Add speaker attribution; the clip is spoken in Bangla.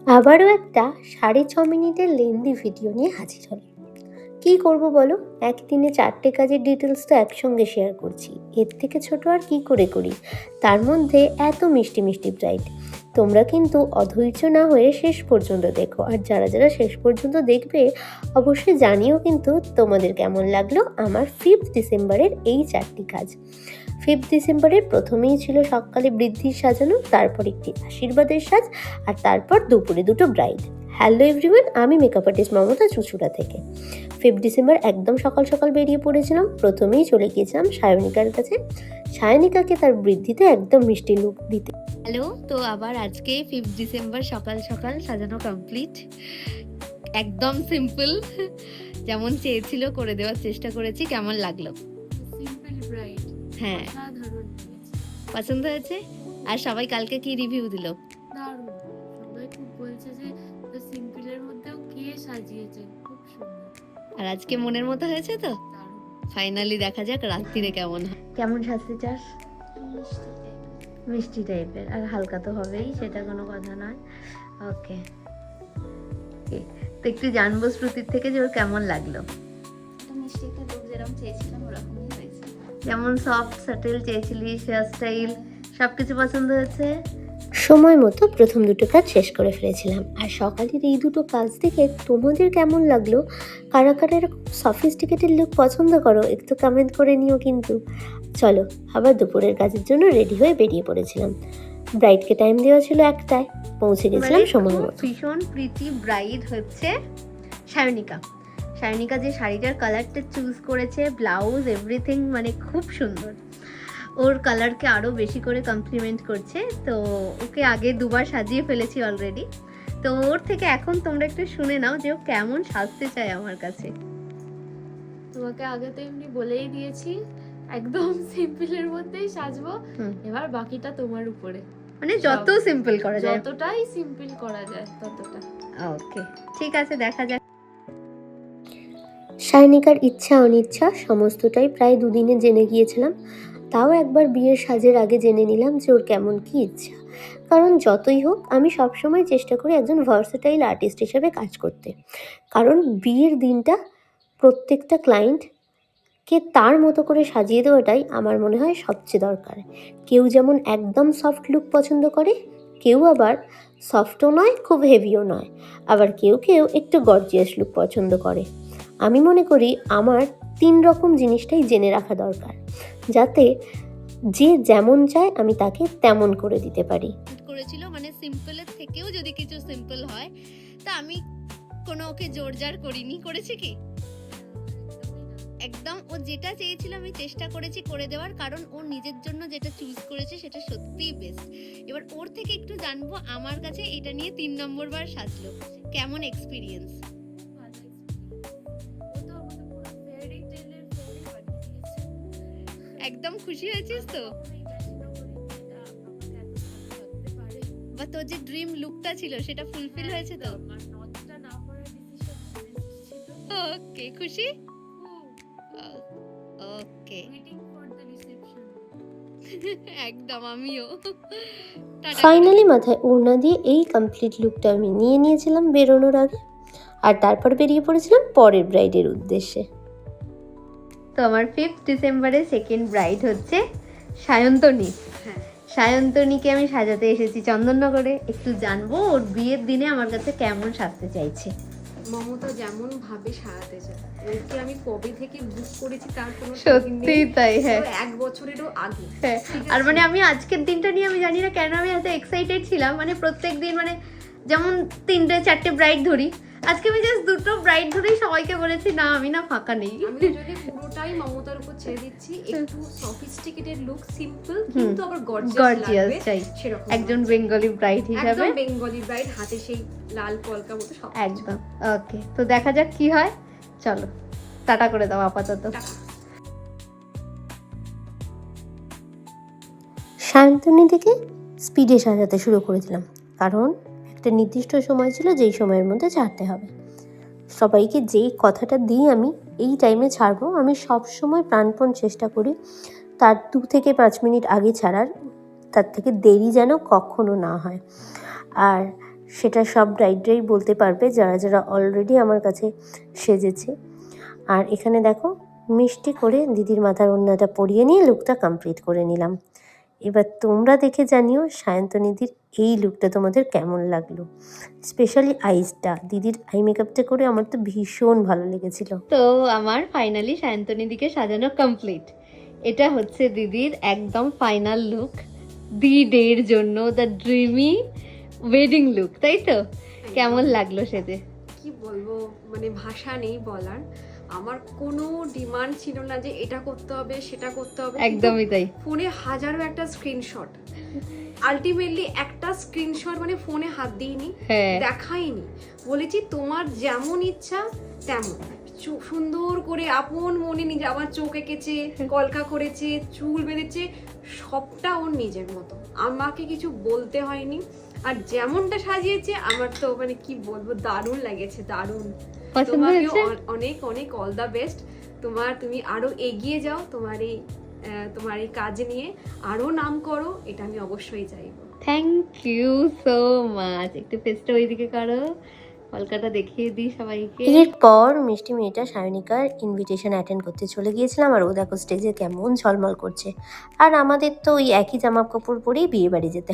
Speaker 1: আবারও একটা 6.5 মিনিটের লেন্দি ভিডিও নিয়ে হাজির হলাম। কী করব বলো, একদিনে 4টে কাজের ডিটেলস তো একসঙ্গে শেয়ার করছি। এর থেকে ছোট আর কি করে করি, তার মধ্যে এত মিষ্টি মিষ্টি ব্রাইড। তোমরা কিন্তু অধৈর্য না হয়ে শেষ পর্যন্ত দেখো, আর যারা যারা শেষ পর্যন্ত দেখবে অবশ্যই জানিও কিন্তু তোমাদের কেমন লাগলো আমার 5 ডিসেম্বরের এই 4টি কাজ। 5 ডিসেম্বরের প্রথমেই ছিল সকালে বৃদ্ধির সাজানো, তারপর একটি আশীর্বাদের সাজ, আর তারপর দুপুরে দুটো ব্রাইড। হ্যালো এভরিওয়ান, আমি মেকআপ আর্টিস্ট মমতা চুচুড়া থেকে। 5 ডিসেম্বর একদম সকাল সকাল বেরিয়ে পড়েছিলাম। প্রথমেই চলে গিয়েছিলাম সায়নিকার কাছে, সায়নিকাকে তার বৃদ্ধিতে একদম মিষ্টি লুক দিতে। হ্যালো, তো আবার আজকে 5 ডিসেম্বর সকাল সকাল সাজানো কমপ্লিট। একদম সিম্পল, যেমন চেয়েছিল করে দেওয়ার চেষ্টা করেছি। কেমন লাগলো?
Speaker 2: সিম্পল ব্রাইড,
Speaker 1: হ্যাঁ,
Speaker 2: সাধারণ,
Speaker 1: পছন্দ হয়েছে? আর সবাই কালকে কি রিভিউ দিল?
Speaker 2: দারুণ। সবাই খুব বলছে যে সিম্পলের মধ্যেও কে সাজিয়েছে, খুব সুন্দর।
Speaker 1: আর আজকে মনের মতো হয়েছে তো?
Speaker 2: দারুণ।
Speaker 1: ফাইনালি দেখা যাক রাত্রিরে কেমন হয়। কেমন সাজতে চাস? মিষ্টি টাইপের, আর হালকা তো হবেই, সেটা কোনো কথা নয়। ওকে, তো একটু জানবো শ্রুতির থেকে যে ওর কেমন লাগলো।
Speaker 2: মিষ্টি একটা লুক যেরকম চেয়েছিলাম ওরকমই হয়েছে।
Speaker 1: যেমন সফট স্যাটেল চেয়েছিলিস, হেয়ার স্টাইল সবকিছু পছন্দ হয়েছে। সময় মতো প্রথম দুটো কাজ শেষ করে ফেলেছিলাম। আর সকালের এই দুটো কাজ থেকে তোমাদের কেমন লাগলো? কারা কারা এরকম সফিস্টিকেটেড লুক পছন্দ করো একটু কমেন্ট করে নিও কিন্তু। চলো, আবার দুপুরের কাজের জন্য রেডি হয়ে বেরিয়ে পড়েছিলাম। ব্রাইডকে টাইম দেওয়া ছিল 1টায়, পৌঁছে গেছিলাম সময় মতো। ভীষণ প্রিটি ব্রাইড হচ্ছে সায়নিকা। সায়নিকা যে শাড়িটার কালারটা চুজ করেছে, ব্লাউজ এভরিথিং মানে খুব সুন্দর। ওর কালারকে আরও বেশি করে কমপ্লিমেন্ট করছে। তো ওকে আগে দুবার সাজিয়ে ফেলেছি অলরেডি। তো ওর থেকে এখন তোমরা একটু শুনে নাও যে ও কেমন সাজতে চায় আমার কাছে।
Speaker 2: তোমাকে আগে তো এমনি বলেই দিয়েছি একদম সিম্পলের মধ্যেই সাজবো, এবার বাকিটা তোমার উপরে।
Speaker 1: মানে যত সিম্পল করা যায়,
Speaker 2: যতটাই সিম্পল করা যায় ততটা।
Speaker 1: ওকে, ঠিক আছে, দেখা যাক। সায়নিকার ইচ্ছা অনিচ্ছা সমস্তটাই প্রায় দুদিনে জেনে গিয়েছিলাম। তাও একবার বিয়ের সাজের আগে জেনে নিলাম যে ওর কেমন কি ইচ্ছা। কারণ যতই হোক আমি সবসময় চেষ্টা করি একজন ভার্সেটাইল আর্টিস্ট হিসেবে কাজ করতে। কারণ বিয়ের দিনটা প্রত্যেকটা ক্লায়েন্টকে তার মতো করে সাজিয়ে দেওয়াটাই আমার মনে হয় সবচেয়ে দরকার। কেউ যেমন একদম সফট লুক পছন্দ করে, কেউ আবার সফটও নয় খুব হেভিও নয়, আবার কেউ কেউ একটু গর্জিয়াস লুক পছন্দ করে। আমি মনে করি আমার 3 রকম জিনিসটাই জেনে রাখা দরকার, যাতে যে যেমন চায় আমি তাকে তেমন করে দিতে পারি। করেছিল মানে সিম্পলের থেকেও যদি কিছু সিম্পল হয় তা আমি কোনো ওকে জোরজার করিনি। করেছি কি? একদম ও যেটা চেয়েছিল আমি চেষ্টা করেছি করে দেওয়ার, কারণ ও নিজের জন্য যেটা চুজ করেছে সেটা সত্যিই বেস্ট। এবার ওর থেকে একটু জানবো, আমার কাছে এটা নিয়ে 3 নম্বর বার সাজলো, কেমন এক্সপিরিয়েন্স? একদম খুশি হয়েছিস তো? বা তোর যে ড্রিম লুকটা ছিল সেটা ফুলফিল হয়েছে তো? ওকে, খুশি? ওকে, একদম আমিও। ফাইনালি মাথায় ওড়না দিয়ে এই কমপ্লিট লুকটা আমি নিয়ে নিয়েছিলাম বেরোনোর আগে, আর তারপর বেরিয়ে পড়েছিলাম পরের ব্রাইডের উদ্দেশ্যে। তো আমার 5 ডিসেম্বরের সেকেন্ড ব্রাইড হচ্ছে সায়ন্তনী। সায়ন্তনীকে আমি সাজাতে এসেছি চন্দননগরে। একটু জানবো ওর বিয়ের দিনে আমার কাছে কেমন সাজতে চাইছে।
Speaker 2: মমতা যেমন ভাবে সাজাতে চায়, ওকে আমি কবে থেকে বুক করেছি তার কোনো
Speaker 1: সত্যি তাই, হ্যাঁ,
Speaker 2: 1 বছরেরও আগে।
Speaker 1: হ্যাঁ। আর মানে আমি আজকের দিনটা নিয়ে আমি জানি না কেন আমি এত এক্সাইটেড ছিলাম। মানে প্রত্যেক দিন মানে যেমন 3-4টে ব্রাইড ধরি, আজকে আমি জাস্ট 2টো ব্রাইড ধরেই সবাইকে বলেছি না আমি না ফাঁকা নেই।
Speaker 2: আমি যদি পুরোটাই মমতার উপর ছেড়ে দিচ্ছি, একটু সফিস্টিকেটেড লুক, সিম্পল কিন্তু আবার গর্জিয়াস
Speaker 1: চাই
Speaker 2: সেরকম
Speaker 1: একজন বেঙ্গলি ব্রাইড হিসেবে।
Speaker 2: একদম বেঙ্গলি ব্রাইড, হাতে সেই লাল পলকা মতো সব
Speaker 1: একদম। ওকে, তো দেখা যাক কি হয়। চলো, টাটা করে দাও আপাতত। সায়ন্তনী থেকে স্পিডে সাজাতে শুরু করেছিলাম, কারণ একটা নির্দিষ্ট সময় ছিল যেই সময়ের মধ্যে ছাড়তে হবে। সবাইকে যেই কথাটা দিই আমি এই টাইমে ছাড়বো, আমি সব সময় প্রাণপণ চেষ্টা করি তার 2 থেকে 5 মিনিট আগে ছাড়ার, তার থেকে দেরি যেন কখনো না হয়। আর সেটা সব ব্রাইডরাই বলতে পারবে যারা যারা অলরেডি আমার কাছে সেজেছে। আর এখানে দেখো মিষ্টি করে দিদির মাথার ওড়নাটা পরিয়ে নিয়ে লুকটা কমপ্লিট করে নিলাম। এবার তোমরা দেখে জানিও সায়ন্তনীদির এই লুকটা তোমাদের কেমন লাগলো, স্পেশালি আইসটা। দিদির আই মেকআপটা করে আমার তো ভীষণ ভালো লেগেছিল। তো আমার ফাইনালি সায়ন্তনীদিকে সাজানো কমপ্লিট। এটা হচ্ছে দিদির একদম ফাইনাল লুক দি ডের জন্য, দ্য ড্রিমি ওয়েডিং লুক, তাই তো? কেমন লাগলো সেজে?
Speaker 3: কি বলবো, মানে ভাষা নেই বলার। আমার কোনো ডিমান্ড ছিল না যে এটা করতে হবে সেটা করতে হবে,
Speaker 1: একদমই তাই।
Speaker 3: ফোনে হাজারো একটা স্ক্রিনশট, আলটিমেটলি একটা স্ক্রিনশট মানে ফোনে হাত দিইনি,
Speaker 1: হ্যাঁ
Speaker 3: দেখাইনি, বলেছি তোমার যেমন ইচ্ছা তেমন সুন্দর করে আপন মনে নিজে আমার চোখ এঁকেছে, কলকা করেছে, চুল বেঁধেছে, সবটা ওর নিজের মতো, আমাকে কিছু বলতে হয়নি। আর যেমনটা সাজিয়েছে আমার তো মানে কি বলবো, দারুণ লেগেছে, দারুণ।
Speaker 1: পছন্দ
Speaker 3: তোমাকেও
Speaker 1: হয়েছে?
Speaker 3: অনেক অনেক অল দ্য বেস্ট। তুমি আরো এগিয়ে যাও তোমার এই কাজ নিয়ে, আরো নাম করো, এটা আমি অবশ্যই চাইবো।
Speaker 1: Thank you so much. একটু ফেসটা ওইদিকে করো, কলকাতা দেখিয়ে দিই সবাইকে। এরপর মিষ্টি মেয়েটা সায়নিকার ইনভিটেশন অ্যাটেন্ড করতে চলে গিয়েছিলাম, আর ও দেখো স্টেজে কেমন ঝলমল করছে। আর আমাদের তো ওই একই জামা কাপড় পরেই বিয়ে বাড়ি যেতে